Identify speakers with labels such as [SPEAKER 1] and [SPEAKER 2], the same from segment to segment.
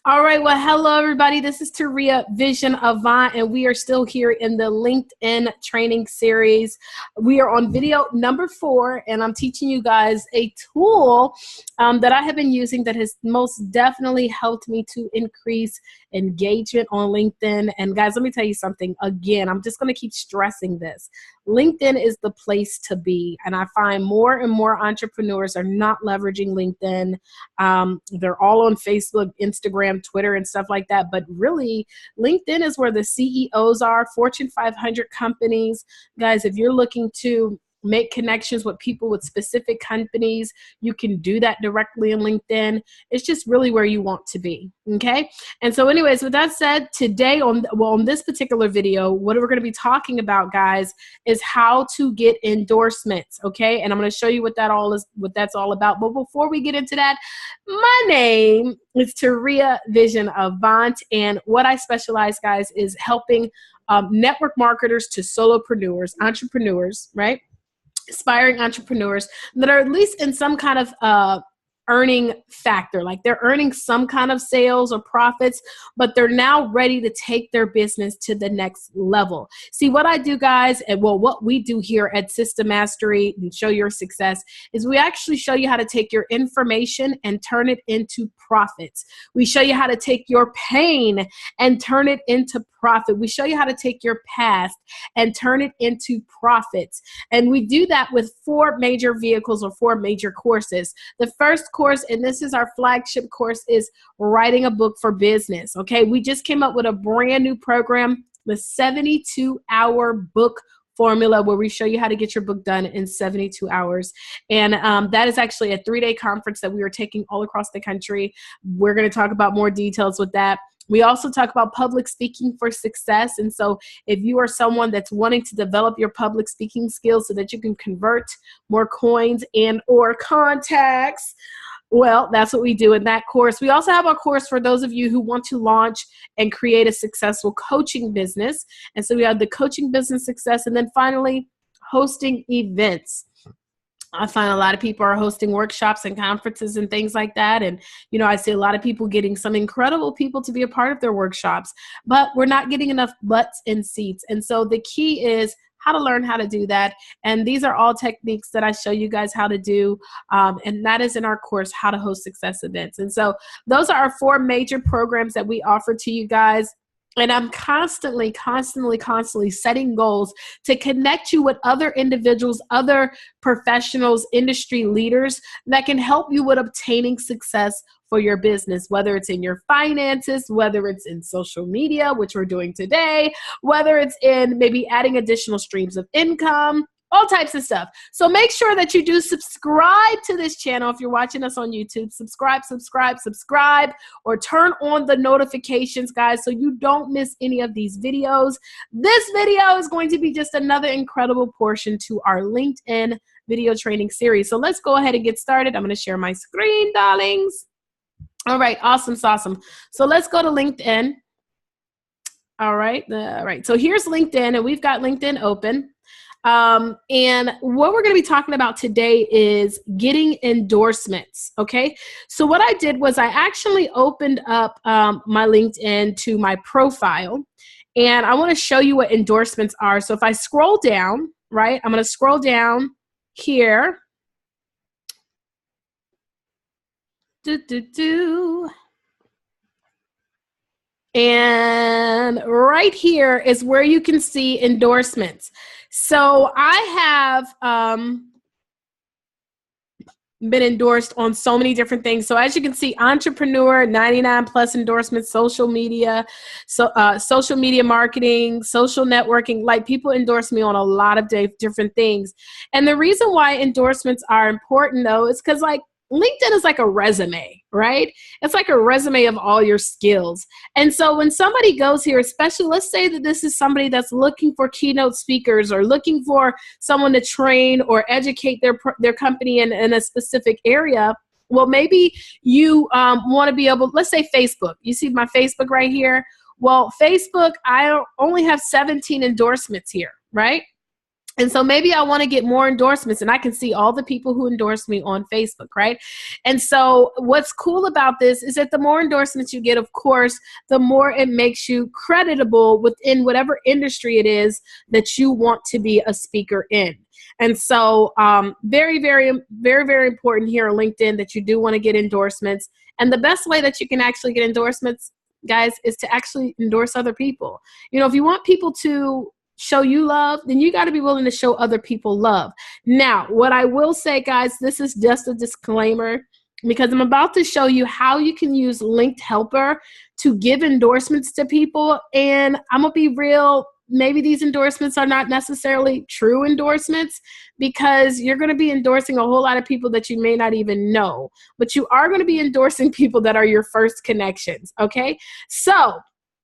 [SPEAKER 1] All right. Well, hello, everybody. This is Taria Vision Avant, and we are still here in the LinkedIn training series. We are on video number 4, and I'm teaching you guys a tool that I have been using that has most definitely helped me to increase engagement on LinkedIn. And guys, let me tell you something. Again, I'm just going to keep stressing this. LinkedIn is the place to be, and I find more and more entrepreneurs are not leveraging LinkedIn. They're all on Facebook, Instagram, Twitter, and stuff like that. But really, LinkedIn is where the CEOs are, Fortune 500 companies. Guys, if you're looking to make connections with people with specific companies, you can do that directly on LinkedIn. It's just really where you want to be, okay? And so anyways, with that said, today on this particular video, what we're going to be talking about, guys, is how to get endorsements, okay? And I'm going to show you what that's all about. But before we get into that, my name is Taria Vision Avant, and what I specialize, guys, is helping network marketers to solopreneurs, entrepreneurs, right? Aspiring entrepreneurs that are at least in some kind of earning factor, like they're earning some kind of sales or profits, but they're now ready to take their business to the next level. See, what I do, guys, and what we do here at System Mastery and Show Your Success is we actually show you how to take your information and turn it into profits. We show you how to take your pain and turn it into profit. We show you how to take your past and turn it into profits. And we do that with 4 major vehicles or 4 major courses. The first course, and this is our flagship course, is writing a book for business. Okay, we just came up with a brand new program, the 72-hour book formula, where we show you how to get your book done in 72 hours. And that is actually a 3-day conference that we are taking all across the country. We're going to talk about more details with that. We also talk about public speaking for success. And so if you are someone that's wanting to develop your public speaking skills so that you can convert more coins and or contacts, well, that's what we do in that course. We also have a course for those of you who want to launch and create a successful coaching business. And so we have the coaching business success. And then finally, hosting events. I find a lot of people are hosting workshops and conferences and things like that. And, you know, I see a lot of people getting some incredible people to be a part of their workshops, but we're not getting enough butts in seats. And so the key is how to learn how to do that. And these are all techniques that I show you guys how to do. And that is in our course, How to Host Success Events. And so those are our 4 major programs that we offer to you guys. And I'm constantly setting goals to connect you with other individuals, other professionals, industry leaders that can help you with obtaining success for your business, whether it's in your finances, whether it's in social media, which we're doing today, whether it's in maybe adding additional streams of income, all types of stuff. So make sure that you do subscribe to this channel. If you're watching us on YouTube, subscribe, or turn on the notifications, guys, so you don't miss any of these videos. This video is going to be just another incredible portion to our LinkedIn video training series. So let's go ahead and get started. I'm going to share my screen, darlings. All right, awesome. So let's go to LinkedIn. All right. So here's LinkedIn, and we've got LinkedIn open. And what we're going to be talking about today is getting endorsements. Okay. So what I did was I actually opened up my LinkedIn to my profile, and I want to show you what endorsements are. So if I scroll down, right, I'm going to scroll down here. And right here is where you can see endorsements. So I have been endorsed on so many different things. So as you can see, entrepreneur, 99 plus endorsements, social media, social media marketing, social networking, like people endorse me on a lot of different things. And the reason why endorsements are important, though, is because like LinkedIn is like a resume, right? It's like a resume of all your skills. And so when somebody goes here, especially let's say that this is somebody that's looking for keynote speakers or looking for someone to train or educate their company in a specific area. Well, maybe you want to be able, let's say Facebook. You see my Facebook right here? Well, Facebook, I only have 17 endorsements here, right? And so maybe I want to get more endorsements, and I can see all the people who endorse me on Facebook, right? And so what's cool about this is that the more endorsements you get, of course, the more it makes you creditable within whatever industry it is that you want to be a speaker in. And so very, very, very, very important here on LinkedIn that you do want to get endorsements. And the best way that you can actually get endorsements, guys, is to actually endorse other people. You know, if you want people to show you love, then you got to be willing to show other people love. Now, what I will say, guys, this is just a disclaimer because I'm about to show you how you can use Linked Helper to give endorsements to people. And I'm going to be real. Maybe these endorsements are not necessarily true endorsements because you're going to be endorsing a whole lot of people that you may not even know, but you are going to be endorsing people that are your first connections. Okay. So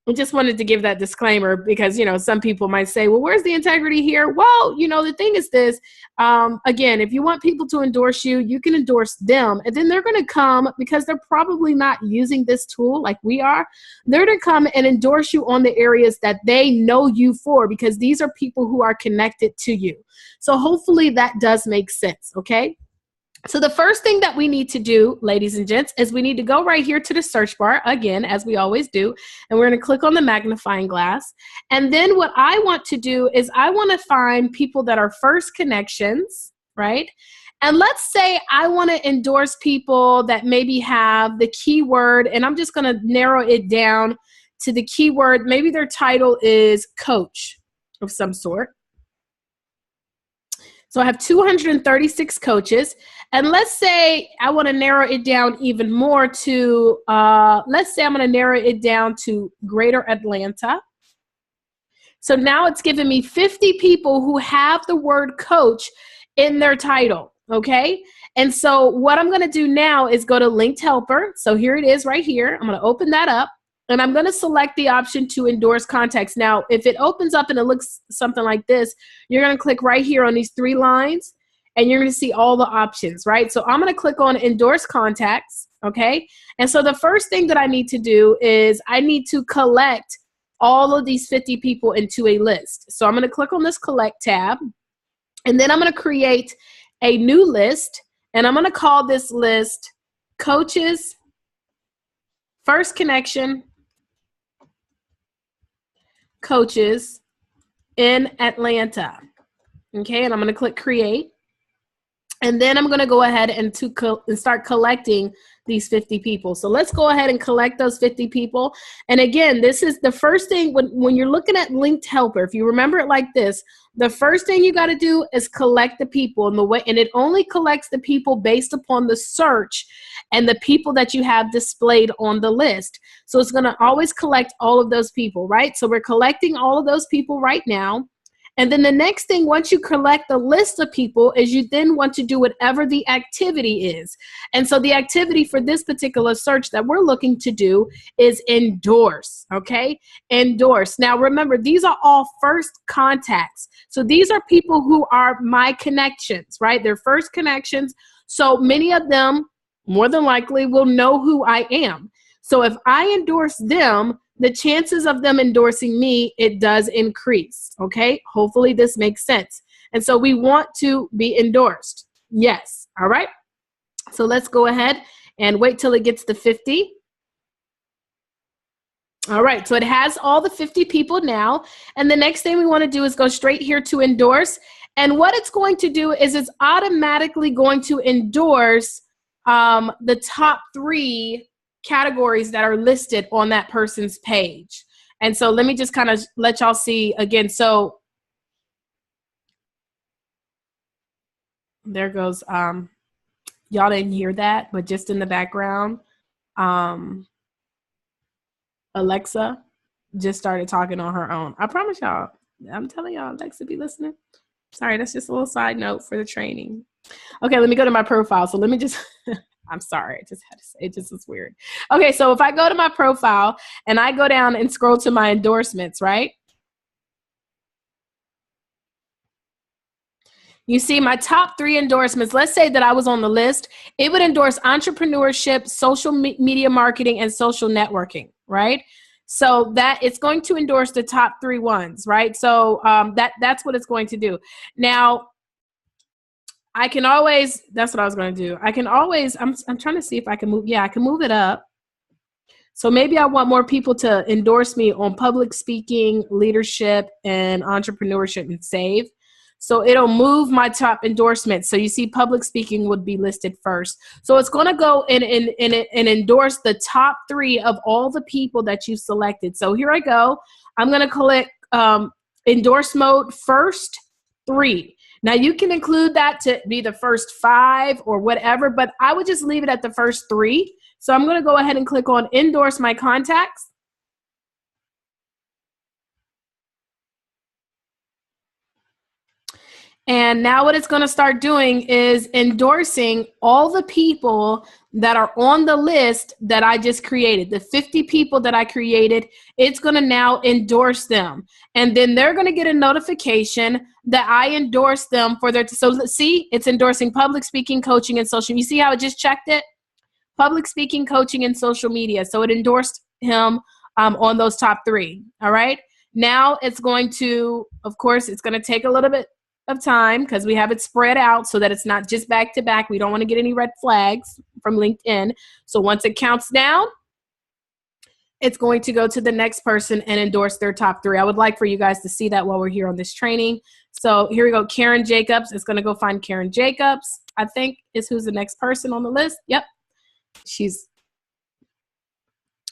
[SPEAKER 1] I just wanted to give that disclaimer because, you know, some people might say, well, where's the integrity here? Well, you know, the thing is this, again, if you want people to endorse you, you can endorse them. And then they're going to come because they're probably not using this tool like we are. They're going to come and endorse you on the areas that they know you for because these are people who are connected to you. So hopefully that does make sense. Okay. So the first thing that we need to do, ladies and gents, is we need to go right here to the search bar, again, as we always do, and we're going to click on the magnifying glass. And then what I want to do is I want to find people that are first connections, right? And let's say I want to endorse people that maybe have the keyword, and I'm just going to narrow it down to the keyword. Maybe their title is coach of some sort. So I have 236 coaches. And let's say I want to narrow it down even more to, let's say I'm going to narrow it down to Greater Atlanta. So now it's giving me 50 people who have the word coach in their title, okay? And so what I'm going to do now is go to Linked Helper. So here it is right here. I'm going to open that up. And I'm going to select the option to endorse contacts. Now, if it opens up and it looks something like this, you're going to click right here on these 3 lines, and you're going to see all the options, right? So I'm going to click on endorse contacts, okay? And so the first thing that I need to do is I need to collect all of these 50 people into a list. So I'm going to click on this collect tab, and then I'm going to create a new list, and I'm going to call this list Coaches First Connection Coaches in Atlanta. Okay, and I'm going to click create. And then I'm going to go ahead and start collecting these 50 people. So let's go ahead and collect those 50 people. And again, this is the first thing when you're looking at Linked Helper, if you remember it like this, the first thing you got to do is collect the people, and it only collects the people based upon the search and the people that you have displayed on the list. So it's going to always collect all of those people, right? So we're collecting all of those people right now. And then the next thing, once you collect the list of people, is you then want to do whatever the activity is. And so the activity for this particular search that we're looking to do is endorse, okay? Endorse. Now remember, these are all first contacts. So these are people who are my connections, right? They're first connections. So many of them, more than likely, will know who I am. So if I endorse them, the chances of them endorsing me, it does increase, okay? Hopefully this makes sense. And so we want to be endorsed. Yes, all right? So let's go ahead and wait till it gets to 50. All right, so it has all the 50 people now. And the next thing we want to do is go straight here to endorse. And what it's going to do is it's automatically going to endorse the top 3 categories that are listed on that person's page. And so let me just kind of let y'all see again. So there goes, y'all didn't hear that, but just in the background, Alexa just started talking on her own. I promise y'all, I'm telling y'all, Alexa be listening. Sorry, that's just a little side note for the training. Okay, let me go to my profile. So let me just, I'm sorry, I just had to say, it just is weird. Okay, so if I go to my profile and I go down and scroll to my endorsements, right? You see my top 3 endorsements. Let's say that I was on the list. It would endorse entrepreneurship, social media marketing, and social networking, right? So that it's going to endorse the top 3 ones, right? So that's what it's going to do. Now, I can always, that's what I was going to do. I can always, I'm trying to see if I can move. Yeah, I can move it up. So maybe I want more people to endorse me on public speaking, leadership, and entrepreneurship and save. So it'll move my top endorsements. So you see public speaking would be listed first. So it's going to go and endorse the top 3 of all the people that you selected. So here I go. I'm going to click endorse mode first 3. Now you can include that to be the first 5 or whatever, but I would just leave it at the first 3. So I'm going to go ahead and click on endorse my contacts. And now what it's going to start doing is endorsing all the people that are on the list that I just created. The 50 people that I created, it's going to now endorse them. And then they're going to get a notification that I endorse them for their, so see, it's endorsing public speaking, coaching, and social. You see how it just checked it? Public speaking, coaching, and social media. So it endorsed him on those top 3. All right. Now it's going to, of course, it's going to take a little bit of time because we have it spread out so that it's not just back to back. We don't want to get any red flags from LinkedIn. So once it counts down, it's going to go to the next person and endorse their top 3. I would like for you guys to see that while we're here on this training. So here we go. Karen Jacobs. It's going to go find Karen Jacobs, I think is who's the next person on the list. Yep.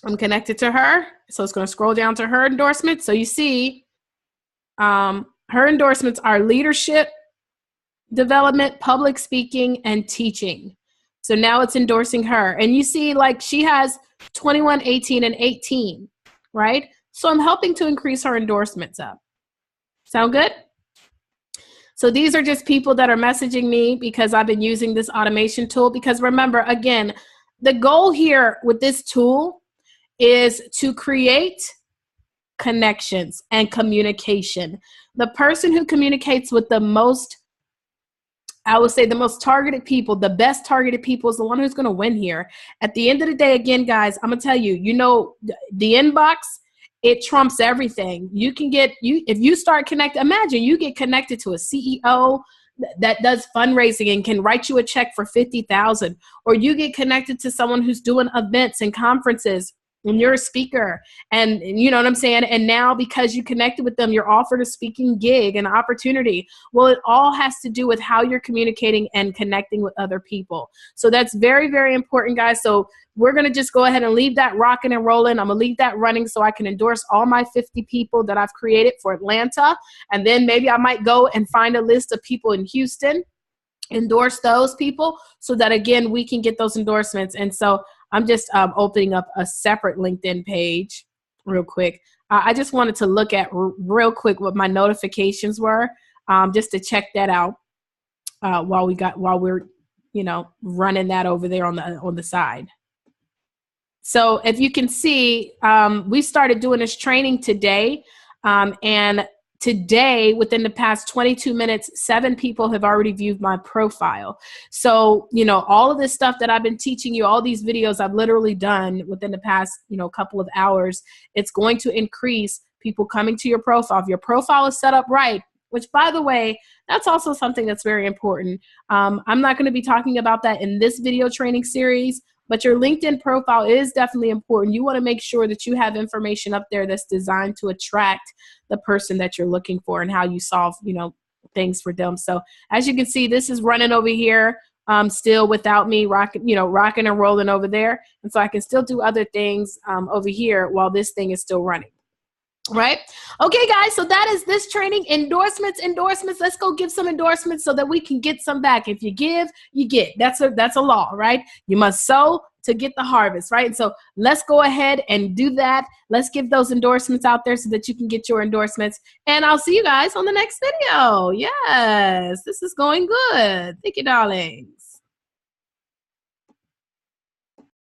[SPEAKER 1] I'm connected to her. So it's going to scroll down to her endorsements. So you see her endorsements are leadership, development, public speaking, and teaching. So now it's endorsing her. And you see like she has 21, 18, and 18, right? So I'm helping to increase her endorsements up. Sound good? So these are just people that are messaging me because I've been using this automation tool. Because remember, again, the goal here with this tool is to create connections and communication. The person who communicates with the most, I would say the most targeted people, the best targeted people is the one who's going to win here. At the end of the day, again, guys, I'm going to tell you, you know, the inbox, it trumps everything. You can get, if you start connecting, imagine you get connected to a CEO that does fundraising and can write you a check for $50,000, or you get connected to someone who's doing events and conferences and you're a speaker, and you know what I'm saying? And now because you connected with them, you're offered a speaking gig, an opportunity. Well, it all has to do with how you're communicating and connecting with other people. So that's very, very important, guys. So we're going to just go ahead and leave that rocking and rolling. I'm going to leave that running so I can endorse all my 50 people that I've created for Atlanta. And then maybe I might go and find a list of people in Houston, endorse those people so that, again, we can get those endorsements. And so I'm just opening up a separate LinkedIn page real quick. I just wanted to look at real quick what my notifications were, just to check that out while we're, you know, running that over there on the side. So if you can see, we started doing this training today, and today, within the past 22 minutes, 7 people have already viewed my profile. So, you know, all of this stuff that I've been teaching you, all these videos I've literally done within the past, you know, couple of hours, it's going to increase people coming to your profile. If your profile is set up right, which, by the way, that's also something that's very important. I'm not going to be talking about that in this video training series, but your LinkedIn profile is definitely important. You want to make sure that you have information up there that's designed to attract the person that you're looking for and how you solve, you know, things for them. So as you can see, this is running over here still without me rocking and rolling over there. And so I can still do other things over here while this thing is still running. Right? Okay, guys, so that is this training. Endorsements. Let's go give some endorsements so that we can get some back. If you give, you get. That's a law, right? You must sow to get the harvest, right? And so let's go ahead and do that. Let's give those endorsements out there so that you can get your endorsements. And I'll see you guys on the next video. Yes, this is going good. Thank you, darling.